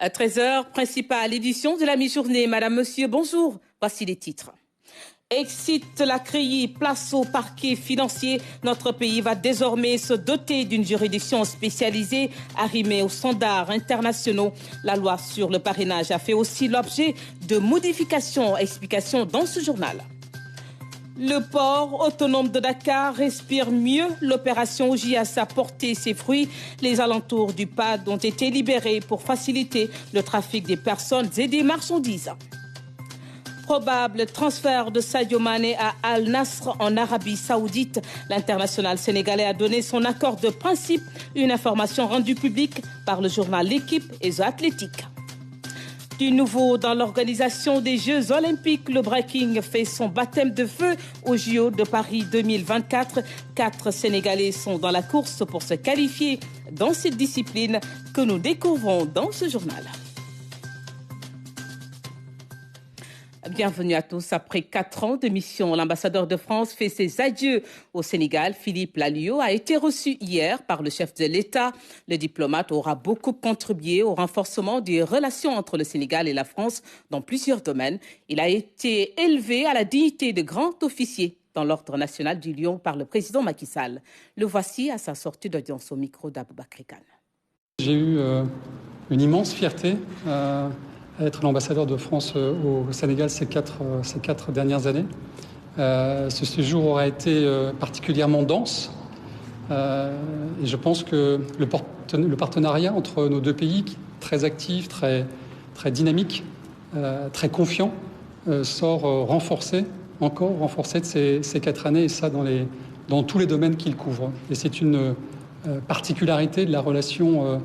À 13h, principale édition de la mi-journée. Madame, Monsieur, bonjour. Voici les titres. Excite la CREI, place au parquet financier. Notre pays va désormais se doter d'une juridiction spécialisée arrimée aux standards internationaux. La loi sur le parrainage a fait aussi l'objet de modifications. Explications dans ce journal. Le port autonome de Dakar respire mieux. L'opération OJIAS a porté ses fruits. Les alentours du PAD ont été libérés pour faciliter le trafic des personnes et des marchandises. Probable transfert de Sadio Mané à Al Nasr en Arabie Saoudite. L'international sénégalais a donné son accord de principe. Une information rendue publique par le journal L'équipe et The Athletic. Du nouveau dans l'organisation des Jeux Olympiques, le breaking fait son baptême de feu aux JO de Paris 2024. 4 Sénégalais sont dans la course pour se qualifier dans cette discipline que nous découvrons dans ce journal. Bienvenue à tous. Après 4 ans de mission, l'ambassadeur de France fait ses adieux au Sénégal. Philippe Lalliot a été reçu hier par le chef de l'État. Le diplomate aura beaucoup contribué au renforcement des relations entre le Sénégal et la France dans plusieurs domaines. Il a été élevé à la dignité de grand officier dans l'Ordre national du Lion par le président Macky Sall. Le voici à sa sortie d'audience au micro d'Aboubakry Kane. J'ai eu une immense fierté à être l'ambassadeur de France au Sénégal ces quatre dernières années. Ce séjour aura été particulièrement dense et je pense que le partenariat entre nos deux pays, très actif, très dynamique, très confiant, sort renforcé de ces 4 années, et ça dans tous les domaines qu'il couvre. Et c'est une particularité de la relation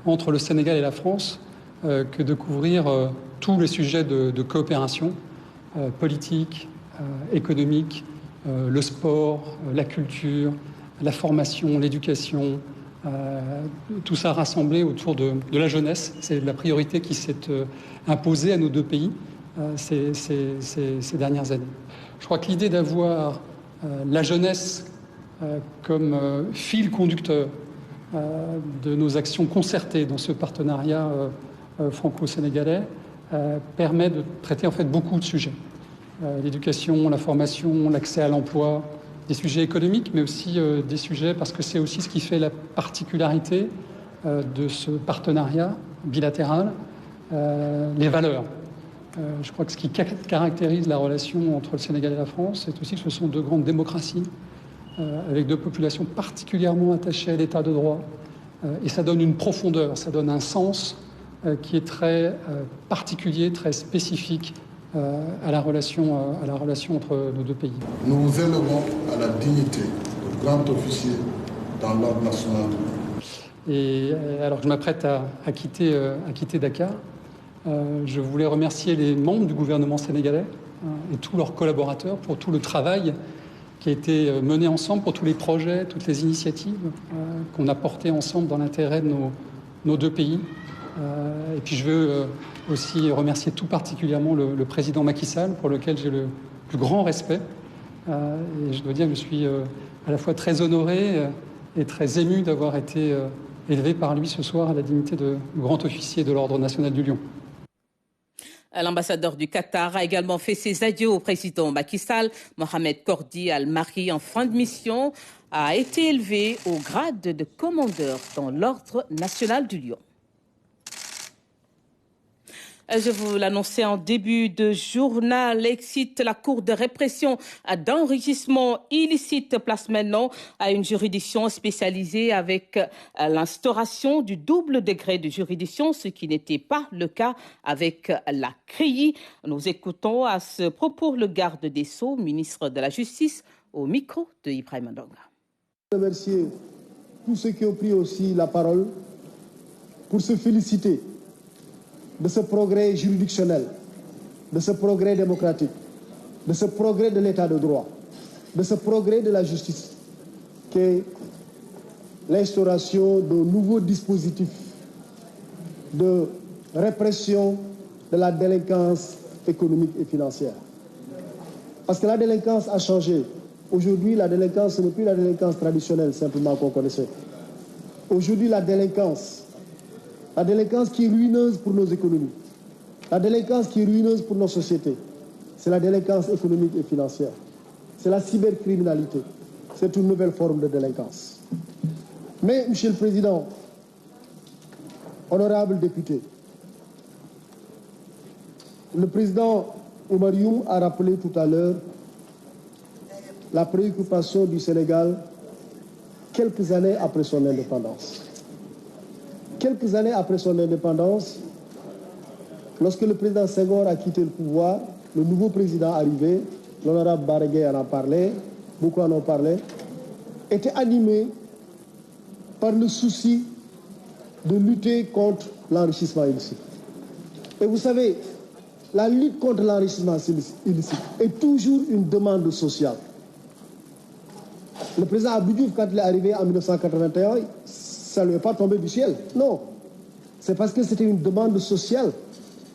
entre le Sénégal et la France que de couvrir tous les sujets de coopération politique, économique, le sport, la culture, la formation, l'éducation, tout ça rassemblé autour de la jeunesse. C'est la priorité qui s'est imposée à nos deux pays ces dernières années. Je crois que l'idée d'avoir la jeunesse comme fil conducteur de nos actions concertées dans ce partenariat franco-sénégalais permet de traiter en fait beaucoup de sujets. L'éducation, la formation, l'accès à l'emploi, des sujets économiques, mais aussi des sujets, parce que c'est aussi ce qui fait la particularité de ce partenariat bilatéral, les valeurs. Je crois que ce qui caractérise la relation entre le Sénégal et la France, c'est aussi que ce sont deux grandes démocraties, avec deux populations particulièrement attachées à l'état de droit. Et ça donne une profondeur, ça donne un sens qui est très particulier, très spécifique à la relation entre nos deux pays. Nous vous élevons à la dignité de grand officier dans l'ordre national. Et alors que je m'apprête à quitter Dakar, je voulais remercier les membres du gouvernement sénégalais et tous leurs collaborateurs pour tout le travail qui a été mené ensemble, pour tous les projets, toutes les initiatives qu'on a portées ensemble dans l'intérêt de nos deux pays. Et puis je veux aussi remercier tout particulièrement le président Macky Sall, pour lequel j'ai le plus grand respect. Et je dois dire que je suis à la fois très honoré et très ému d'avoir été élevé par lui ce soir à la dignité de grand officier de l'Ordre national du Lion. L'ambassadeur du Qatar a également fait ses adieux au président Macky Sall. Mohamed Kordi Al-Mahri, en fin de mission, a été élevé au grade de commandeur dans l'Ordre national du Lion. Je vous l'annonçais en début de journal, excite la Cour de répression d'enrichissement illicite place maintenant à une juridiction spécialisée avec l'instauration du double degré de juridiction, ce qui n'était pas le cas avec la CREI. Nous écoutons à ce propos le garde des Sceaux, ministre de la Justice, au micro de Ibrahima Ndonga. Je remercie tous ceux qui ont pris aussi la parole pour se féliciter de ce progrès juridictionnel, de ce progrès démocratique, de ce progrès de l'état de droit, de ce progrès de la justice, qu'est l'instauration de nouveaux dispositifs de répression de la délinquance économique et financière. Parce que la délinquance a changé. Aujourd'hui, la délinquance, ce n'est plus la délinquance traditionnelle simplement qu'on connaissait. Aujourd'hui, la délinquance La délinquance qui est ruineuse pour nos économies. La délinquance qui est ruineuse pour nos sociétés. C'est la délinquance économique et financière. C'est la cybercriminalité. C'est une nouvelle forme de délinquance. Mais, Monsieur le Président, honorables députés, le président Oumar Youm a rappelé tout à l'heure la préoccupation du Sénégal quelques années après son indépendance. Quelques années après son indépendance, lorsque le président Senghor a quitté le pouvoir, le nouveau président arrivé, l'honorable Barguet en a parlé, beaucoup en ont parlé, était animé par le souci de lutter contre l'enrichissement illicite. Et vous savez, la lutte contre l'enrichissement illicite est toujours une demande sociale. Le président Abdou Diouf, quand il est arrivé en 1981, ça ne lui est pas tombé du ciel. Non. C'est parce que c'était une demande sociale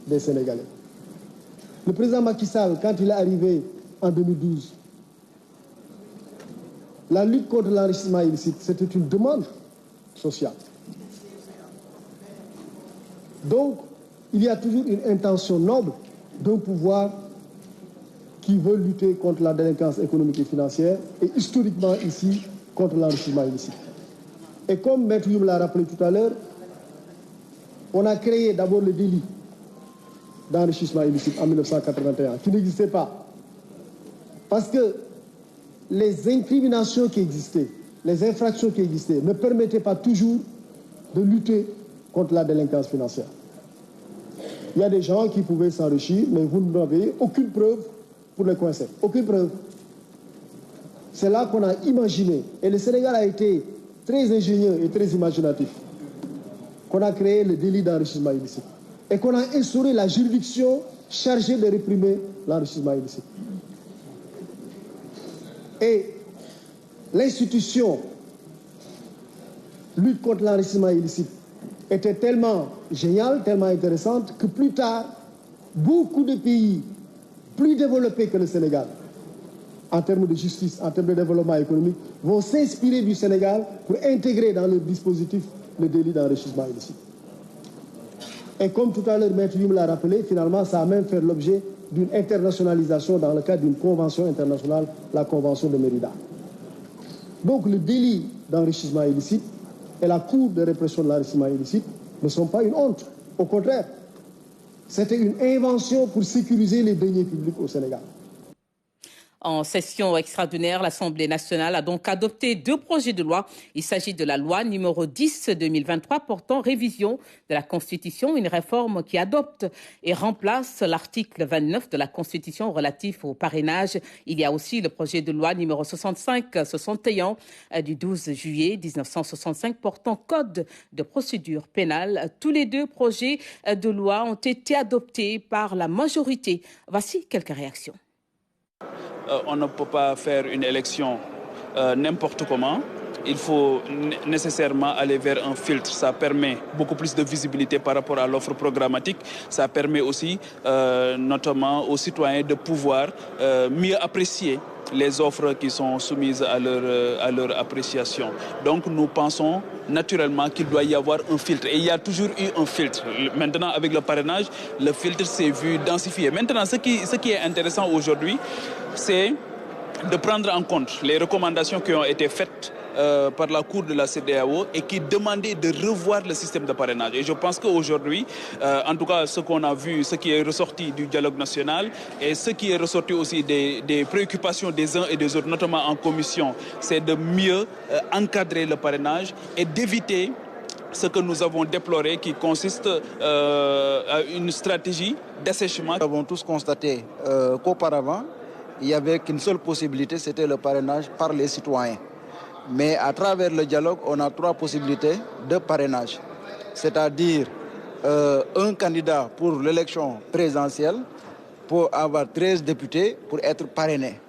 des Sénégalais. Le président Macky Sall, quand il est arrivé en 2012, la lutte contre l'enrichissement illicite, c'était une demande sociale. Donc, il y a toujours une intention noble d'un pouvoir qui veut lutter contre la délinquance économique et financière et historiquement ici contre l'enrichissement illicite. Et comme Maître Youm l'a rappelé tout à l'heure, on a créé d'abord le délit d'enrichissement illicite en 1981 qui n'existait pas. Parce que les incriminations qui existaient, les infractions qui existaient ne permettaient pas toujours de lutter contre la délinquance financière. Il y a des gens qui pouvaient s'enrichir, mais vous n'avez aucune preuve pour les coincer. Aucune preuve. C'est là qu'on a imaginé, et le Sénégal a été très ingénieux et très imaginatif, qu'on a créé le délit d'enrichissement illicite et qu'on a instauré la juridiction chargée de réprimer l'enrichissement illicite. Et l'institution lutte contre l'enrichissement illicite était tellement géniale, tellement intéressante, que plus tard, beaucoup de pays plus développés que le Sénégal, en termes de justice, en termes de développement économique, vont s'inspirer du Sénégal pour intégrer dans leur dispositif le délit d'enrichissement illicite. Et comme tout à l'heure, Maître Youm l'a rappelé, finalement, ça a même fait l'objet d'une internationalisation dans le cadre d'une convention internationale, la Convention de Mérida. Donc le délit d'enrichissement illicite et la Cour de répression de l'enrichissement illicite ne sont pas une honte. Au contraire, c'était une invention pour sécuriser les deniers publics au Sénégal. En session extraordinaire, l'Assemblée nationale a donc adopté 2 projets de loi. Il s'agit de la loi numéro 10/2023 portant révision de la Constitution, une réforme qui adopte et remplace l'article 29 de la Constitution relatif au parrainage. Il y a aussi le projet de loi numéro 65-61 du 12 juillet 1965 portant code de procédure pénale. Tous les 2 projets de loi ont été adoptés par la majorité. Voici quelques réactions. On ne peut pas faire une élection n'importe comment. Il faut nécessairement aller vers un filtre. Ça permet beaucoup plus de visibilité par rapport à l'offre programmatique. Ça permet aussi, notamment aux citoyens, de pouvoir mieux apprécier les offres qui sont soumises à leur appréciation. Donc nous pensons naturellement qu'il doit y avoir un filtre. Et il y a toujours eu un filtre. Maintenant, avec le parrainage, le filtre s'est vu densifié. Maintenant, ce qui est intéressant aujourd'hui, c'est de prendre en compte les recommandations qui ont été faites par la Cour de la CEDEAO et qui demandaient de revoir le système de parrainage. Et je pense qu'aujourd'hui, en tout cas ce qu'on a vu, ce qui est ressorti du dialogue national et ce qui est ressorti aussi des préoccupations des uns et des autres, notamment en commission, c'est de mieux encadrer le parrainage et d'éviter ce que nous avons déploré qui consiste à une stratégie d'assèchement. Nous avons tous constaté qu'auparavant, il n'y avait qu'une seule possibilité, c'était le parrainage par les citoyens. Mais à travers le dialogue, on a 3 possibilités de parrainage. C'est-à-dire un candidat pour l'élection présidentielle, pour avoir 13 députés pour être parrainé.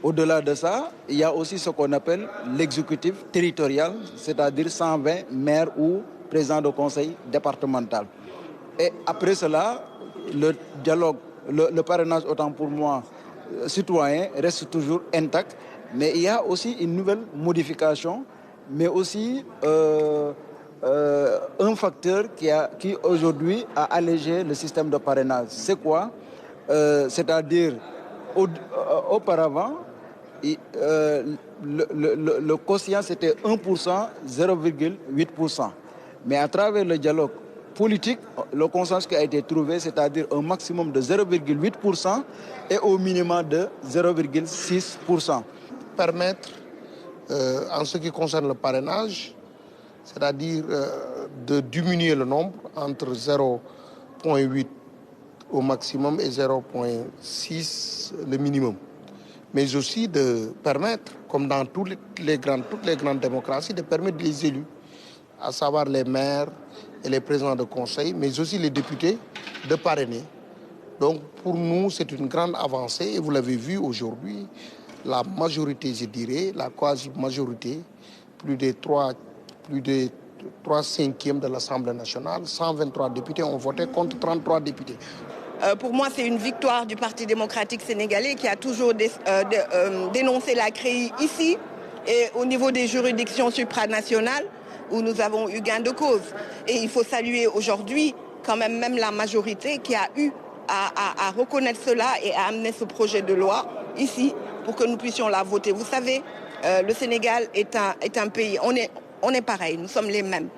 Au-delà de ça, il y a aussi ce qu'on appelle l'exécutif territorial, c'est-à-dire 120 maires ou présidents de conseil départemental. Et après cela, le dialogue, le parrainage, autant pour moi, citoyen, reste toujours intact. Mais il y a aussi une nouvelle modification, mais aussi un facteur qui aujourd'hui a allégé le système de parrainage. C'est quoi? C'est-à-dire, auparavant, le quotient c'était 1%, 0,8%. Mais à travers le dialogue politique, le consensus qui a été trouvé, c'est-à-dire un maximum de 0,8% et au minimum de 0,6%. Permettre, en ce qui concerne le parrainage, c'est-à-dire de diminuer le nombre entre 0,8 au maximum et 0,6 le minimum. Mais aussi de permettre, comme dans toutes les grandes démocraties, de permettre les élus, à savoir les maires et les présidents de conseil, mais aussi les députés, de parrainer. Donc pour nous, c'est une grande avancée et vous l'avez vu aujourd'hui, la majorité, je dirais, la quasi-majorité, plus de 3/5 de l'Assemblée nationale, 123 députés ont voté contre 33 députés. Pour moi, c'est une victoire du Parti démocratique sénégalais qui a toujours dénoncé la CREI ici et au niveau des juridictions supranationales où nous avons eu gain de cause. Et il faut saluer aujourd'hui quand même la majorité qui a eu à reconnaître cela et à amener ce projet de loi ici pour que nous puissions la voter. Vous savez, le Sénégal est un pays, on est pareil, nous sommes les mêmes.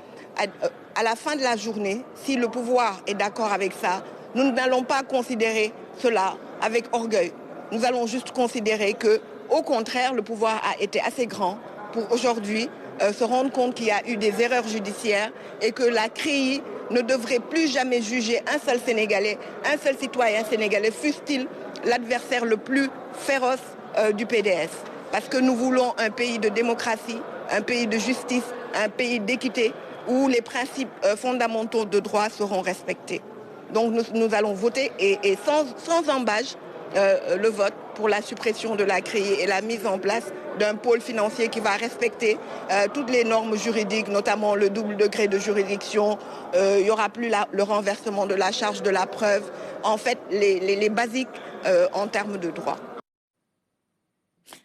À la fin de la journée, si le pouvoir est d'accord avec ça, nous n'allons pas considérer cela avec orgueil. Nous allons juste considérer que, au contraire, le pouvoir a été assez grand pour aujourd'hui se rendre compte qu'il y a eu des erreurs judiciaires et que la CREI ne devrait plus jamais juger un seul Sénégalais, un seul citoyen sénégalais, fût-il l'adversaire le plus féroce du PDS. Parce que nous voulons un pays de démocratie, un pays de justice, un pays d'équité où les principes fondamentaux de droit seront respectés. Donc nous allons voter et sans embâche le vote pour la suppression de la CREI et la mise en place d'un pôle financier qui va respecter toutes les normes juridiques, notamment le double degré de juridiction. Il n'y aura plus le renversement de la charge de la preuve. En fait, les basiques en termes de droit.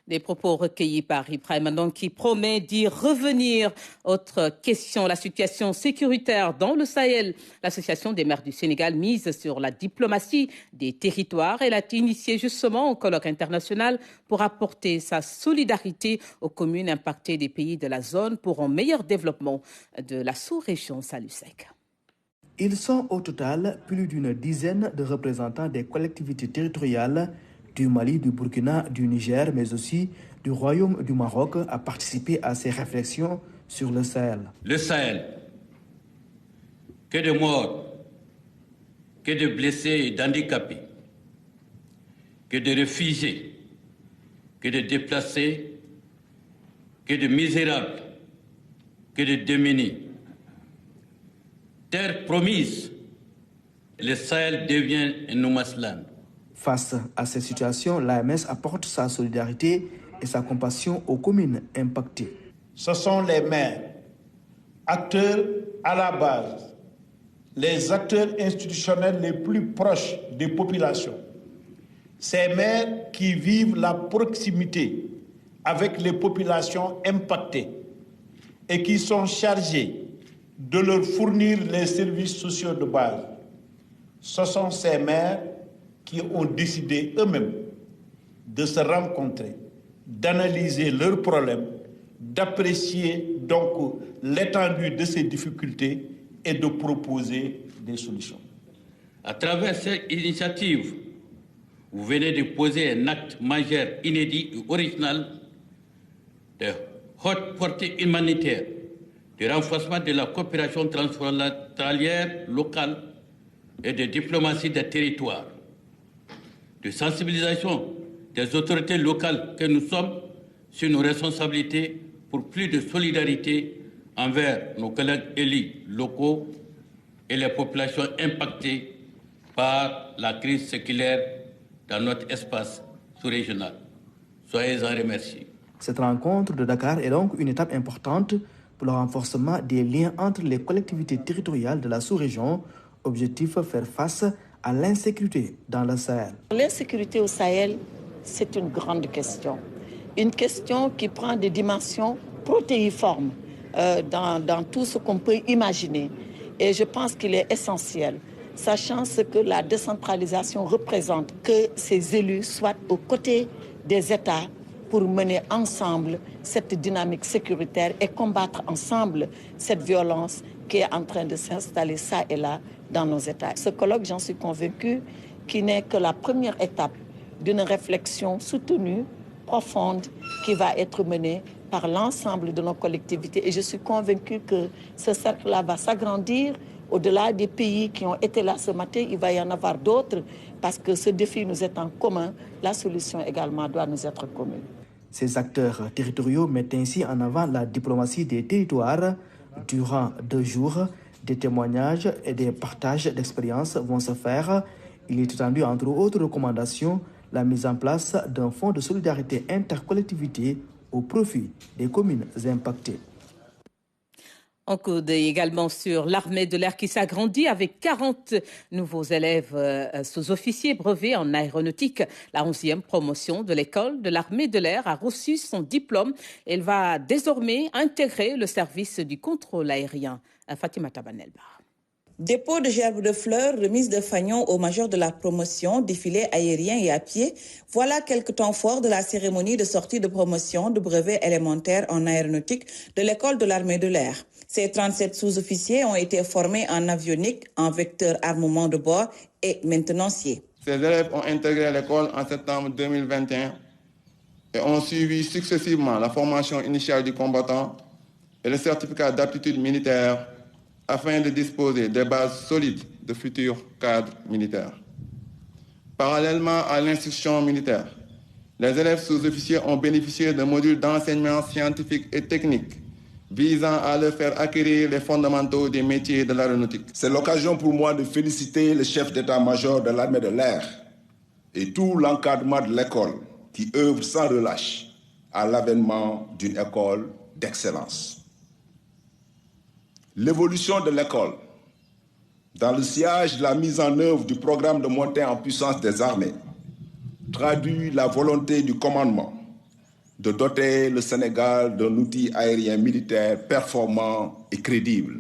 Des propos recueillis par Ibrahima donc qui promet d'y revenir. Autre question, la situation sécuritaire dans le Sahel. L'Association des maires du Sénégal mise sur la diplomatie des territoires. Elle a initié justement un colloque international pour apporter sa solidarité aux communes impactées des pays de la zone pour un meilleur développement de la sous-région Salus-Sec. Ils sont au total plus d'une dizaine de représentants des collectivités territoriales du Mali, du Burkina, du Niger, mais aussi du Royaume du Maroc à participer à ces réflexions sur le Sahel. Le Sahel, que de morts, que de blessés et d'handicapés, que de réfugiés, que de déplacés, que de misérables, que de démunis. Terre promise, le Sahel devient un no-man's-land. Face à cette situation, l'AMS apporte sa solidarité et sa compassion aux communes impactées. Ce sont les maires, acteurs à la base, les acteurs institutionnels les plus proches des populations. Ces maires qui vivent la proximité avec les populations impactées et qui sont chargés de leur fournir les services sociaux de base. Ce sont ces maires qui ont décidé eux-mêmes de se rencontrer, d'analyser leurs problèmes, d'apprécier donc l'étendue de ces difficultés et de proposer des solutions. À travers cette initiative, vous venez de poser un acte majeur, inédit et original de haute portée humanitaire, de renforcement de la coopération transfrontalière locale et de diplomatie des territoires, de sensibilisation des autorités locales que nous sommes sur nos responsabilités pour plus de solidarité envers nos collègues élus locaux et les populations impactées par la crise séculaire dans notre espace sous-régional. Soyez-en remerciés. Cette rencontre de Dakar est donc une étape importante pour le renforcement des liens entre les collectivités territoriales de la sous-région. Objectif, faire face à l'insécurité dans le Sahel. L'insécurité au Sahel, c'est une grande question. Une question qui prend des dimensions protéiformes. dans tout ce qu'on peut imaginer. Et je pense qu'il est essentiel, sachant ce que la décentralisation représente, que ces élus soient aux côtés des États pour mener ensemble cette dynamique sécuritaire et combattre ensemble cette violence qui est en train de s'installer ça et là dans nos États. Ce colloque, j'en suis convaincue, qui n'est que la première étape d'une réflexion soutenue, profonde, qui va être menée par l'ensemble de nos collectivités. Et je suis convaincue que ce cercle-là va s'agrandir. Au-delà des pays qui ont été là ce matin, il va y en avoir d'autres, parce que ce défi nous est en commun. La solution également doit nous être commune. Ces acteurs territoriaux mettent ainsi en avant la diplomatie des territoires. Durant 2 jours, des témoignages et des partages d'expériences vont se faire. Il est attendu, entre autres recommandations, la mise en place d'un fonds de solidarité intercollectivité au profit des communes impactées. On coude également sur l'armée de l'air qui s'agrandit avec 40 nouveaux élèves sous-officiers brevets en aéronautique. La 11e promotion de l'école de l'armée de l'air a reçu son diplôme. Elle va désormais intégrer le service du contrôle aérien. Fatima Tabanelba. Dépôt de gerbes de fleurs, remise de fanions au major de la promotion, défilé aérien et à pied, voilà quelques temps forts de la cérémonie de sortie de promotion de brevet élémentaire en aéronautique de l'école de l'armée de l'air. Ces 37 sous-officiers ont été formés en avionique, en vecteur armement de bord et maintenancier. Ces élèves ont intégré l'école en septembre 2021 et ont suivi successivement la formation initiale du combattant et le certificat d'aptitude militaire afin de disposer des bases solides de futurs cadres militaires. Parallèlement à l'instruction militaire, les élèves sous-officiers ont bénéficié de modules d'enseignement scientifique et technique visant à leur faire acquérir les fondamentaux des métiers de l'aéronautique. C'est l'occasion pour moi de féliciter le chef d'état-major de l'armée de l'air et tout l'encadrement de l'école qui œuvre sans relâche à l'avènement d'une école d'excellence. L'évolution de l'école, dans le sillage de la mise en œuvre du programme de montée en puissance des armées, traduit la volonté du commandement de doter le Sénégal d'un outil aérien militaire performant et crédible.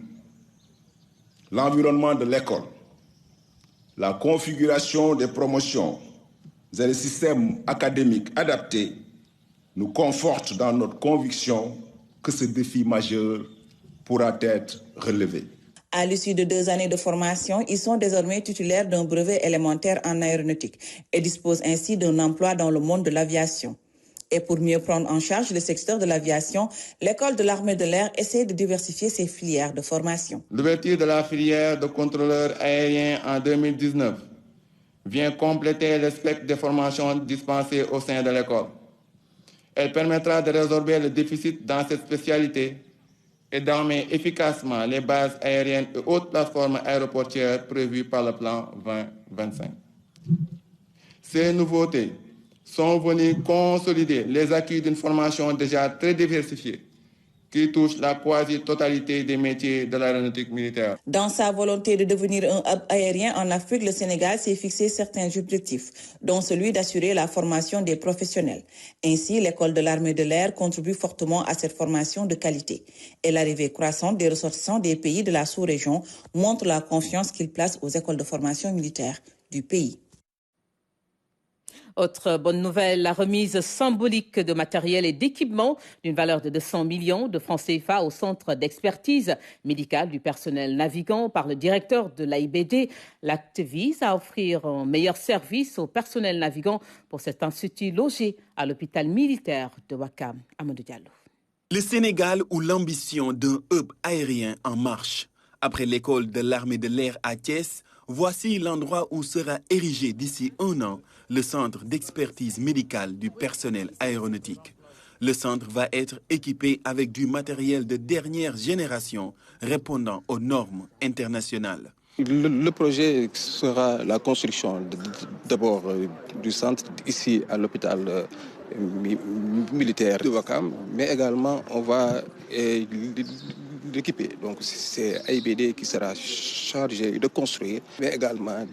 L'environnement de l'école, la configuration des promotions et les systèmes académiques adaptés nous confortent dans notre conviction que ce défi majeur pourra être relevé. À l'issue de 2 années de formation, ils sont désormais titulaires d'un brevet élémentaire en aéronautique et disposent ainsi d'un emploi dans le monde de l'aviation. Et pour mieux prendre en charge le secteur de l'aviation, l'école de l'armée de l'air essaie de diversifier ses filières de formation. L'ouverture de la filière de contrôleur aérien en 2019 vient compléter le spectre des formations dispensées au sein de l'école. Elle permettra de résorber le déficit dans cette spécialité et d'armer efficacement les bases aériennes et autres plateformes aéroportières prévues par le plan 2025. Ces nouveautés sont venues consolider les acquis d'une formation déjà très diversifiée qui touche la quasi-totalité des métiers de l'aéronautique militaire. Dans sa volonté de devenir un hub aérien en Afrique, le Sénégal s'est fixé certains objectifs, dont celui d'assurer la formation des professionnels. Ainsi, l'école de l'armée de l'air contribue fortement à cette formation de qualité. Et l'arrivée croissante des ressortissants des pays de la sous-région montre la confiance qu'ils placent aux écoles de formation militaire du pays. Autre bonne nouvelle, la remise symbolique de matériel et d'équipement d'une valeur de 200 millions de francs CFA au centre d'expertise médicale du personnel navigant par le directeur de l'AIBD. L'acte vise à offrir un meilleur service au personnel navigant pour cet institut logé à l'hôpital militaire de Ouakam. Amadou Diallo. Le Sénégal ou l'ambition d'un hub aérien en marche. Après l'école de l'armée de l'air à Thiès, voici l'endroit où sera érigé d'ici 1 an le centre d'expertise médicale du personnel aéronautique. Le centre va être équipé avec du matériel de dernière génération répondant aux normes internationales. Le projet sera la construction d'abord du centre ici à l'hôpital militaire de Ouakam, mais également on va d'équiper. Donc c'est AIBD qui sera chargé de construire, mais également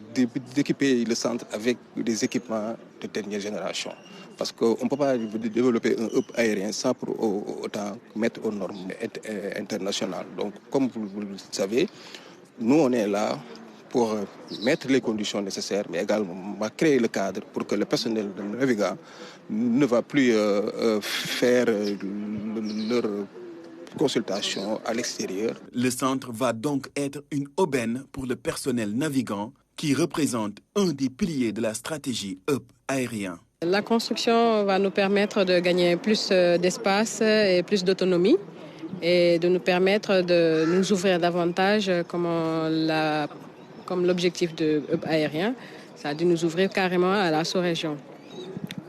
d'équiper le centre avec des équipements de dernière génération. Parce qu'on ne peut pas développer un hub aérien sans pour autant mettre aux normes internationales. Donc comme vous le savez, nous on est là pour mettre les conditions nécessaires, mais également créer le cadre pour que le personnel de Naviga ne va plus faire leur consultation à l'extérieur. Le centre va donc être une aubaine pour le personnel navigant qui représente un des piliers de la stratégie hub aérien. La construction va nous permettre de gagner plus d'espace et plus d'autonomie et de nous permettre de nous ouvrir davantage comme l'objectif de hub aérien, c'est-à-dire nous ouvrir carrément à la sous-région.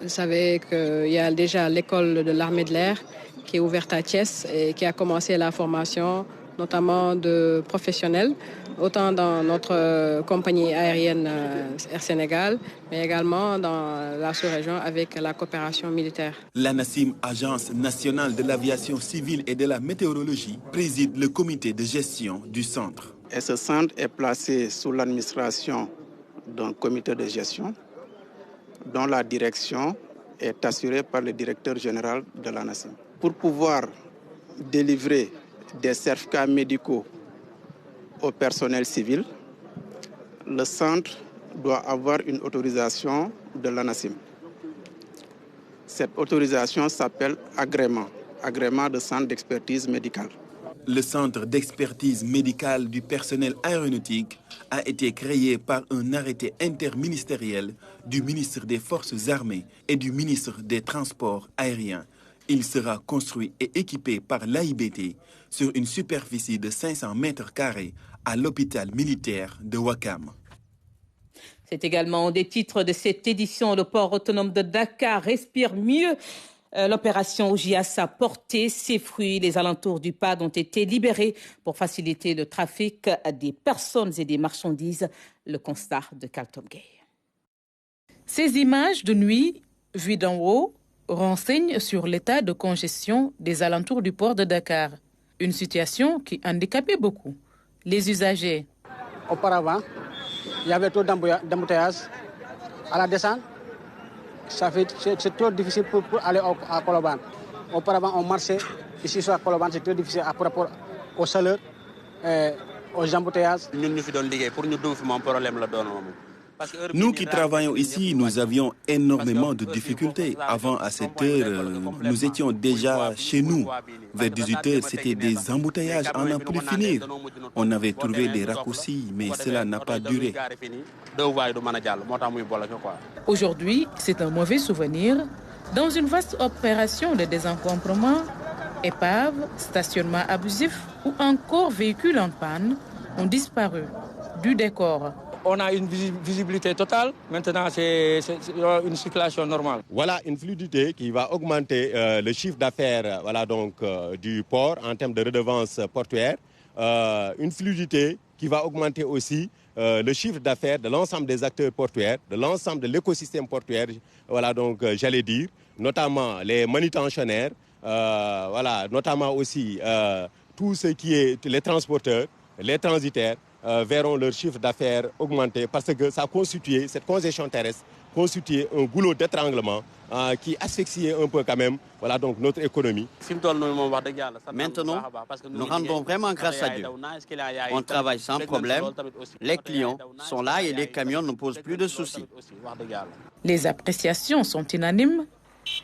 Vous savez qu'il y a déjà l'école de l'armée de l'air qui est ouverte à Thiès et qui a commencé la formation notamment de professionnels, autant dans notre compagnie aérienne Air Sénégal, mais également dans la sous-région avec la coopération militaire. L'ANACIM, Agence nationale de l'aviation civile et de la météorologie, préside le comité de gestion du centre. Et ce centre est placé sous l'administration d'un comité de gestion dont la direction est assurée par le directeur général de l'ANACIM. Pour pouvoir délivrer des certificats médicaux au personnel civil, le centre doit avoir une autorisation de l'ANACIM. Cette autorisation s'appelle agrément de centre d'expertise médicale. Le centre d'expertise médicale du personnel aéronautique a été créé par un arrêté interministériel du ministre des Forces armées et du ministre des Transports aériens. Il sera construit et équipé par l'AIBD sur une superficie de 500 mètres carrés à l'hôpital militaire de Ouakam. C'est également des titres de cette édition. Le port autonome de Dakar respire mieux. L'opération OJIAS a porté ses fruits. Les alentours du PAD ont été libérés pour faciliter le trafic des personnes et des marchandises. Le constat de Carlton Gay. Ces images de nuit, vues d'en haut, renseignent sur l'état de congestion des alentours du port de Dakar. Une situation qui handicapait beaucoup les usagers. Auparavant, il y avait trop d'embouteillages à la descente. C'est trop difficile pour aller à Colobane. Auparavant, on marchait ici sur Colobane, c'est très difficile par rapport aux chaleurs, aux embouteillages. Nous qui travaillons ici, nous avions énormément de difficultés. Avant, à cette heure, nous étions déjà chez nous. Vers 18h, c'était des embouteillages à n'en plus finir. On avait trouvé des raccourcis, mais cela n'a pas duré. Aujourd'hui, c'est un mauvais souvenir. Dans une vaste opération de désencombrement, épaves, stationnement abusif ou encore véhicules en panne ont disparu du décor. On a une visibilité totale. Maintenant, c'est une circulation normale. Voilà une fluidité qui va augmenter le chiffre d'affaires du port en termes de redevances portuaires. Une fluidité qui va augmenter aussi le chiffre d'affaires de l'ensemble des acteurs portuaires, de l'ensemble de l'écosystème portuaire. J'allais dire, notamment les manutentionnaires, notamment aussi tout ce qui est les transporteurs, les transitaires. Verront leur chiffre d'affaires augmenter parce que cette congestion terrestre constituait un goulot d'étranglement qui asphyxiait un peu quand même notre économie. Maintenant, nous rendons vraiment grâce à Dieu. On travaille sans problème, les clients sont là et les camions ne posent plus de soucis. Les appréciations sont unanimes.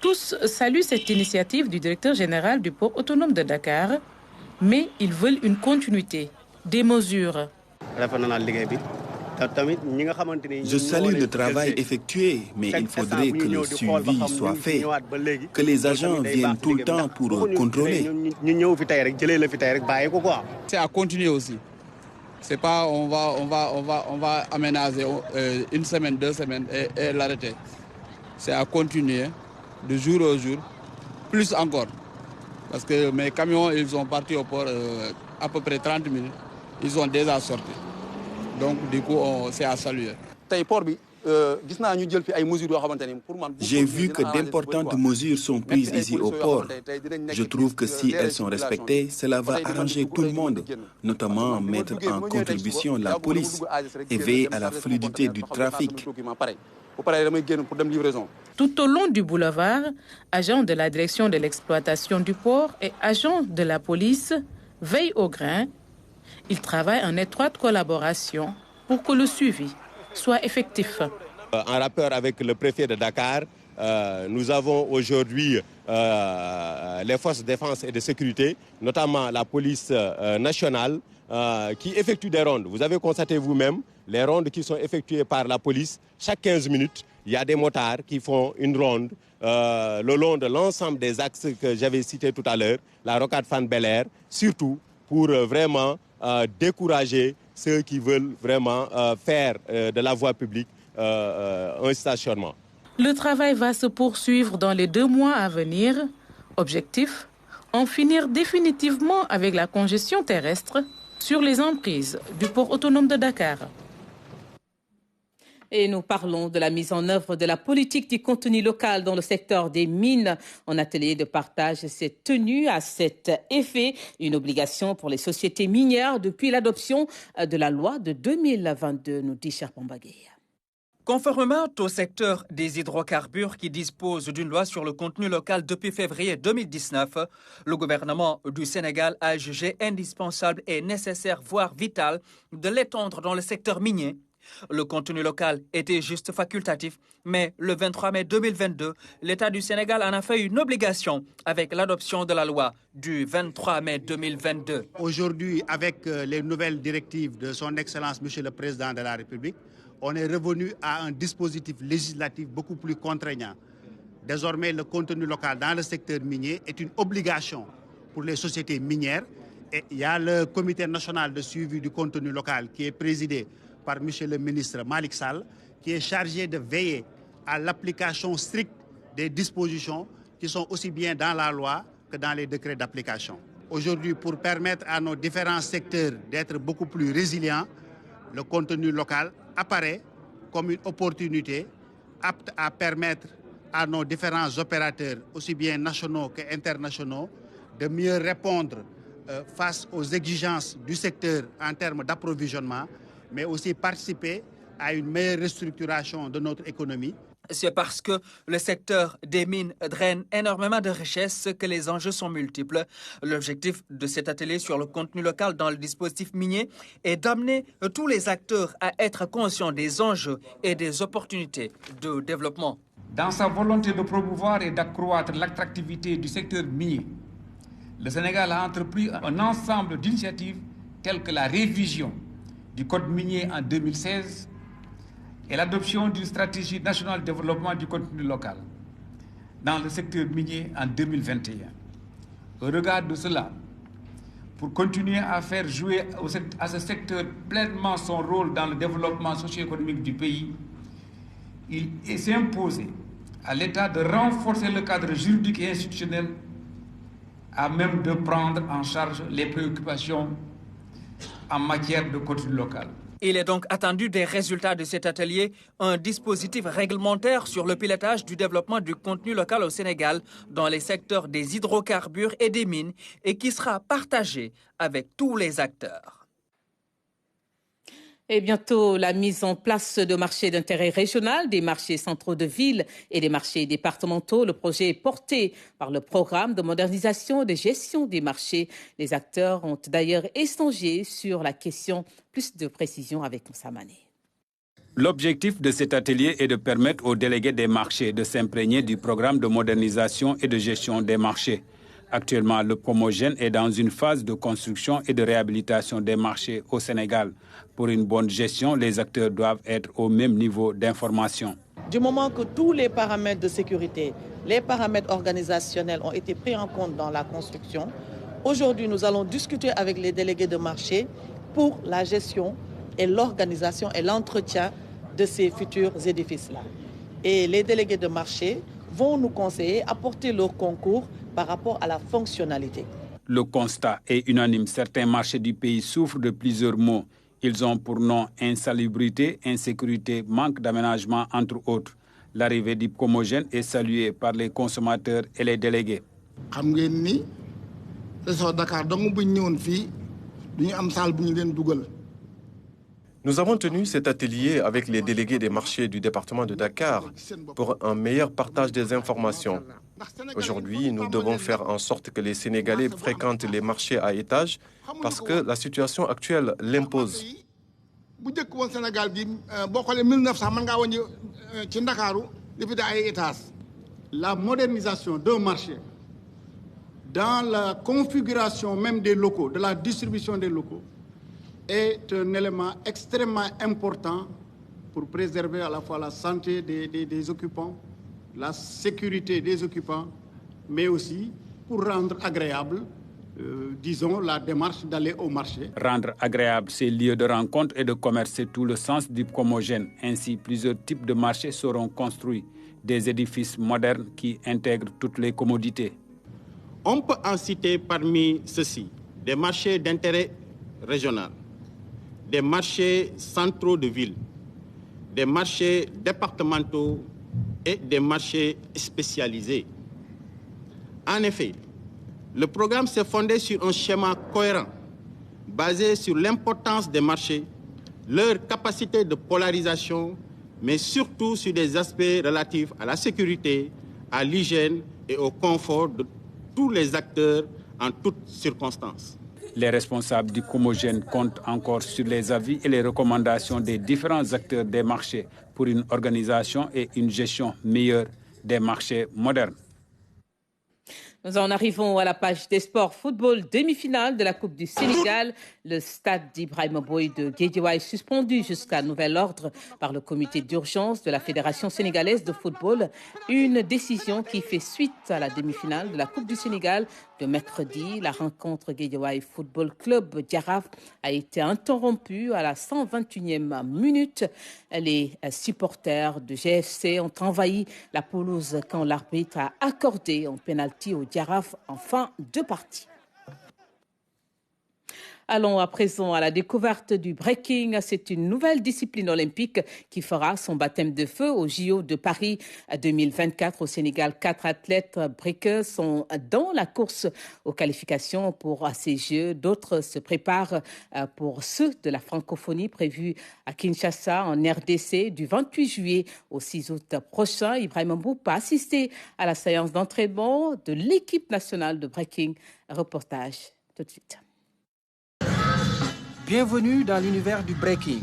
Tous saluent cette initiative du directeur général du port autonome de Dakar, mais ils veulent une continuité, des mesures. Je salue le travail effectué, mais il faudrait que le suivi soit fait, que les agents viennent tout le temps pour contrôler. C'est à continuer aussi. C'est pas on va aménager une semaine, 2 semaines et l'arrêter. C'est à continuer de jour au jour, plus encore. Parce que mes camions, ils sont partis au port à peu près 30 minutes. Ils sont déjà sortis. Donc, du coup, c'est à saluer. Le port bi J'ai vu que d'importantes mesures sont prises ici au port. Je trouve que si elles sont respectées, cela va arranger tout le monde, notamment mettre en contribution la police et veiller à la fluidité du trafic. Tout au long du boulevard, agents de la direction de l'exploitation du port et agents de la police veillent au grain. Ils travaillent en étroite collaboration pour que le suivi soit effectif. En rapport avec le préfet de Dakar, nous avons aujourd'hui les forces de défense et de sécurité, notamment la police nationale, qui effectue des rondes. Vous avez constaté vous-même les rondes qui sont effectuées par la police. Chaque 15 minutes, il y a des motards qui font une ronde le long de l'ensemble des axes que j'avais cités tout à l'heure, la rocade Fann Bel-Air, surtout pour vraiment décourager ceux qui veulent vraiment faire de la voie publique un stationnement. Le travail va se poursuivre dans les 2 mois à venir. Objectif, en finir définitivement avec la congestion terrestre sur les emprises du port autonome de Dakar. Et nous parlons de la mise en œuvre de la politique du contenu local dans le secteur des mines. Un atelier de partage s'est tenu à cet effet, une obligation pour les sociétés minières depuis l'adoption de la loi de 2022, nous dit Cher Pambagé. Conformément au secteur des hydrocarbures qui dispose d'une loi sur le contenu local depuis février 2019, le gouvernement du Sénégal a jugé indispensable et nécessaire, voire vital, de l'étendre dans le secteur minier. Le contenu local était juste facultatif, mais le 23 mai 2022, l'État du Sénégal en a fait une obligation avec l'adoption de la loi du 23 mai 2022. Aujourd'hui, avec les nouvelles directives de son Excellence, Monsieur le Président de la République, on est revenu à un dispositif législatif beaucoup plus contraignant. Désormais, le contenu local dans le secteur minier est une obligation pour les sociétés minières. Et il y a le Comité national de suivi du contenu local qui est présidé par M. le ministre Malick Sall, qui est chargé de veiller à l'application stricte des dispositions qui sont aussi bien dans la loi que dans les décrets d'application. Aujourd'hui, pour permettre à nos différents secteurs d'être beaucoup plus résilients, le contenu local apparaît comme une opportunité apte à permettre à nos différents opérateurs, aussi bien nationaux qu'internationaux, de mieux répondre face aux exigences du secteur en termes d'approvisionnement, mais aussi participer à une meilleure restructuration de notre économie. C'est parce que le secteur des mines draine énormément de richesses que les enjeux sont multiples. L'objectif de cet atelier sur le contenu local dans le dispositif minier est d'amener tous les acteurs à être conscients des enjeux et des opportunités de développement. Dans sa volonté de promouvoir et d'accroître l'attractivité du secteur minier, le Sénégal a entrepris un ensemble d'initiatives telles que la révision du code minier en 2016 et l'adoption d'une stratégie nationale de développement du contenu local dans le secteur minier en 2021. Au regard de cela, pour continuer à faire jouer à ce secteur pleinement son rôle dans le développement socio-économique du pays, il s'est imposé à l'État de renforcer le cadre juridique et institutionnel à même de prendre en charge les préoccupations en matière de contenu local. Il est donc attendu des résultats de cet atelier, un dispositif réglementaire sur le pilotage du développement du contenu local au Sénégal dans les secteurs des hydrocarbures et des mines et qui sera partagé avec tous les acteurs. Et bientôt, la mise en place de marchés d'intérêt régional, des marchés centraux de ville et des marchés départementaux. Le projet est porté par le programme de modernisation et de gestion des marchés. Les acteurs ont d'ailleurs échangé sur la question. Plus de précisions avec Moussa Mané. L'objectif de cet atelier est de permettre aux délégués des marchés de s'imprégner du programme de modernisation et de gestion des marchés. Actuellement, le Promogène est dans une phase de construction et de réhabilitation des marchés au Sénégal. Pour une bonne gestion, les acteurs doivent être au même niveau d'information. Du moment que tous les paramètres de sécurité, les paramètres organisationnels ont été pris en compte dans la construction, aujourd'hui nous allons discuter avec les délégués de marché pour la gestion et l'organisation et l'entretien de ces futurs édifices-là. Et les délégués de marché vont nous conseiller, apporter leur concours par rapport à la fonctionnalité. Le constat est unanime. Certains marchés du pays souffrent de plusieurs maux. Ils ont pour nom insalubrité, insécurité, manque d'aménagement, entre autres. L'arrivée d'Hipcomogène est saluée par les consommateurs et les délégués. Nous avons tenu cet atelier avec les délégués des marchés du département de Dakar pour un meilleur partage des informations. Aujourd'hui, nous devons faire en sorte que les Sénégalais fréquentent les marchés à étages parce que la situation actuelle l'impose. La modernisation d'un marché, dans la configuration même des locaux, de la distribution des locaux, est un élément extrêmement important pour préserver à la fois la santé des occupants, la sécurité des occupants, mais aussi pour rendre agréable, disons, la démarche d'aller au marché. Rendre agréable ces lieux de rencontre et de commerce, c'est tout le sens d'Hipcomogène. Ainsi, plusieurs types de marchés seront construits, des édifices modernes qui intègrent toutes les commodités. On peut en citer parmi ceux-ci des marchés d'intérêt régional, des marchés centraux de ville, des marchés départementaux et des marchés spécialisés. En effet, le programme s'est fondé sur un schéma cohérent, basé sur l'importance des marchés, leur capacité de polarisation, mais surtout sur des aspects relatifs à la sécurité, à l'hygiène et au confort de tous les acteurs en toutes circonstances. Les responsables d'Hipcomogène comptent encore sur les avis et les recommandations des différents acteurs des marchés pour une organisation et une gestion meilleure des marchés modernes. Nous en arrivons à la page des sports. Football, demi-finale de la Coupe du Sénégal. Le stade d'Ibrahima Boye de Guédiawaye suspendu jusqu'à nouvel ordre par le comité d'urgence de la Fédération sénégalaise de football. Une décision qui fait suite à la demi-finale de la Coupe du Sénégal de mercredi. La rencontre Guédiawaye Football Club Jaraaf a été interrompue à la 121e minute. Les supporters de GFC ont envahi la pelouse quand l'arbitre a accordé un pénalty au Jaraaf en fin de partie. Allons à présent à la découverte du breaking. C'est une nouvelle discipline olympique qui fera son baptême de feu au JO de Paris 2024 au Sénégal. 4 athlètes breakers sont dans la course aux qualifications pour ces Jeux. D'autres se préparent pour ceux de la francophonie prévus à Kinshasa en RDC du 28 juillet au 6 août prochain. Ibrahima Mboup a assisté à la séance d'entraînement de l'équipe nationale de breaking. Reportage tout de suite. Bienvenue dans l'univers du breaking,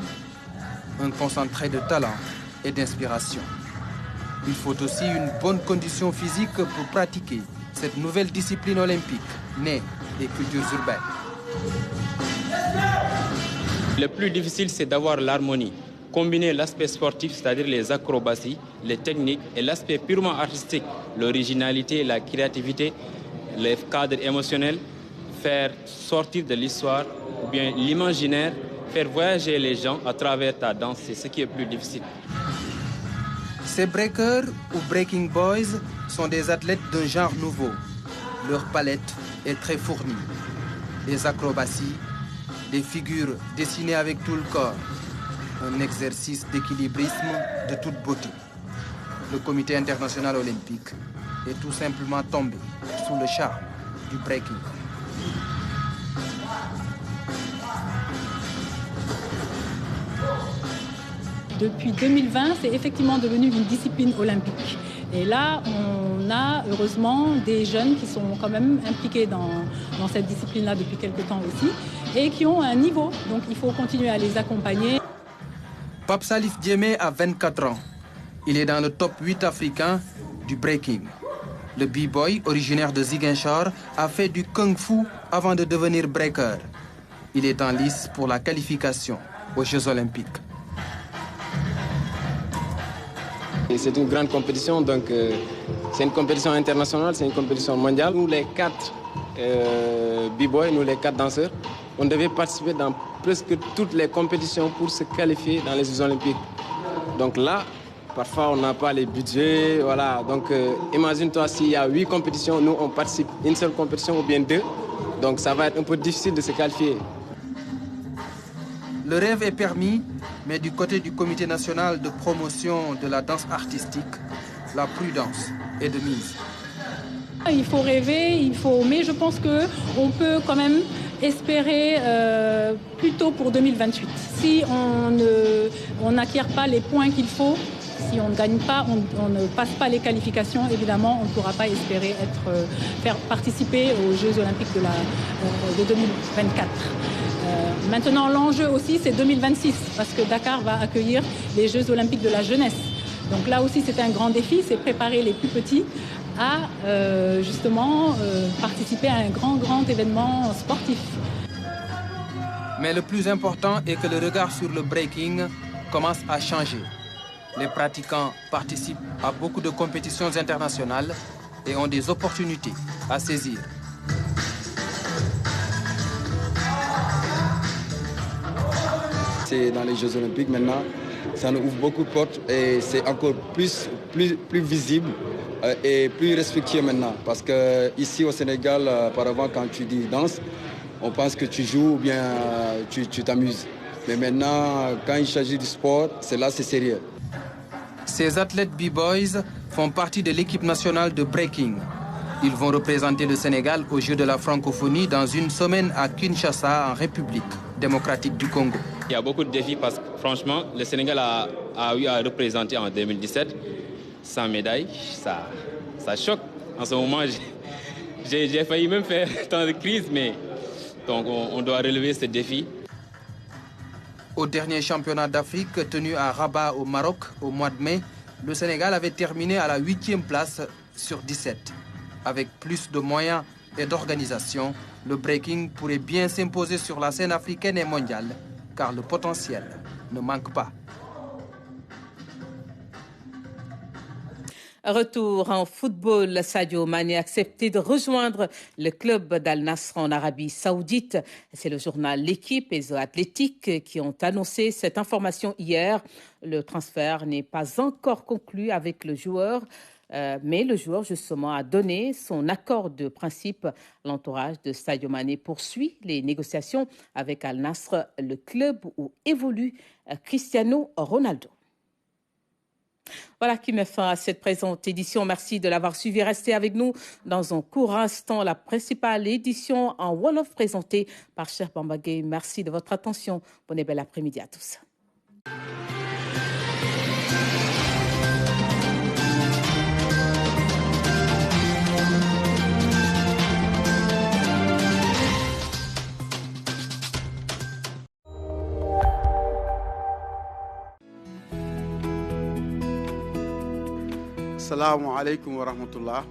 un concentré de talent et d'inspiration. Il faut aussi une bonne condition physique pour pratiquer cette nouvelle discipline olympique née des cultures urbaines. Le plus difficile, c'est d'avoir l'harmonie. Combiner l'aspect sportif, c'est-à-dire les acrobaties, les techniques, et l'aspect purement artistique, l'originalité, la créativité, les cadres émotionnels, faire sortir de l'histoire ou bien l'imaginaire, faire voyager les gens à travers ta danse, c'est ce qui est plus difficile. Ces breakers ou breaking boys sont des athlètes d'un genre nouveau. Leur palette est très fournie. Des acrobaties, des figures dessinées avec tout le corps. Un exercice d'équilibrisme de toute beauté. Le comité international olympique est tout simplement tombé sous le charme du breaking. Depuis 2020, c'est effectivement devenu une discipline olympique. Et là, on a heureusement des jeunes qui sont quand même impliqués dans cette discipline-là depuis quelques temps aussi et qui ont un niveau. Donc il faut continuer à les accompagner. Pape Salif Diémé a 24 ans. Il est dans le top 8 africain du breaking. Le b-boy, originaire de Ziguinchor, a fait du kung-fu avant de devenir breaker. Il est en lice pour la qualification aux Jeux olympiques. C'est une grande compétition, donc c'est une compétition internationale, c'est une compétition mondiale. Nous les 4 b-boys, nous les 4 danseurs, on devait participer dans presque toutes les compétitions pour se qualifier dans les Jeux olympiques. Donc là, parfois on n'a pas les budgets, voilà. Donc imagine-toi s'il y a 8 compétitions, nous on participe une seule compétition ou bien 2. Donc ça va être un peu difficile de se qualifier. Le rêve est permis, mais du côté du Comité national de promotion de la danse artistique, la prudence est de mise. Il faut rêver, mais je pense qu'on peut quand même espérer plutôt pour 2028. Si on n'acquiert pas les points qu'il faut, si on ne gagne pas, on ne passe pas les qualifications, évidemment, on ne pourra pas espérer faire participer aux Jeux Olympiques de 2024. Maintenant, l'enjeu aussi, c'est 2026, parce que Dakar va accueillir les Jeux Olympiques de la jeunesse. Donc là aussi, c'est un grand défi, c'est préparer les plus petits à justement participer à un grand événement sportif. Mais le plus important est que le regard sur le breaking commence à changer. Les pratiquants participent à beaucoup de compétitions internationales et ont des opportunités à saisir. C'est dans les Jeux Olympiques maintenant, ça nous ouvre beaucoup de portes et c'est encore plus visible et plus respectueux maintenant. Parce qu'ici au Sénégal, auparavant, quand tu dis danse, on pense que tu joues ou bien tu t'amuses. Mais maintenant, quand il s'agit du sport, c'est sérieux. Ces athlètes B-Boys font partie de l'équipe nationale de breaking. Ils vont représenter le Sénégal aux Jeux de la francophonie dans une semaine à Kinshasa, en République démocratique du Congo. Il y a beaucoup de défis parce que franchement, le Sénégal a eu à représenter en 2017 sans médaille. Ça choque. En ce moment, j'ai failli même faire tant de crises, mais donc on doit relever ce défi. Au dernier championnat d'Afrique tenu à Rabat au Maroc au mois de mai, le Sénégal avait terminé à la 8e place sur 17. Avec plus de moyens et d'organisation, le breaking pourrait bien s'imposer sur la scène africaine et mondiale, car le potentiel ne manque pas. Retour en football, Sadio Mané a accepté de rejoindre le club d'Al-Nasr en Arabie Saoudite. C'est le journal L'Équipe et The Athletic qui ont annoncé cette information hier. Le transfert n'est pas encore conclu avec le joueur, mais le joueur justement a donné son accord de principe. L'entourage de Sadio Mané poursuit les négociations avec Al-Nasr, le club où évolue Cristiano Ronaldo. Voilà qui met fin à cette présente édition. Merci de l'avoir suivi. Restez avec nous dans un court instant. La principale édition en Wolof présentée par Cheikh Bamba Gueye. Merci de votre attention. Bon et bel après-midi à tous. Assalamu alaikum wa rahmatullah.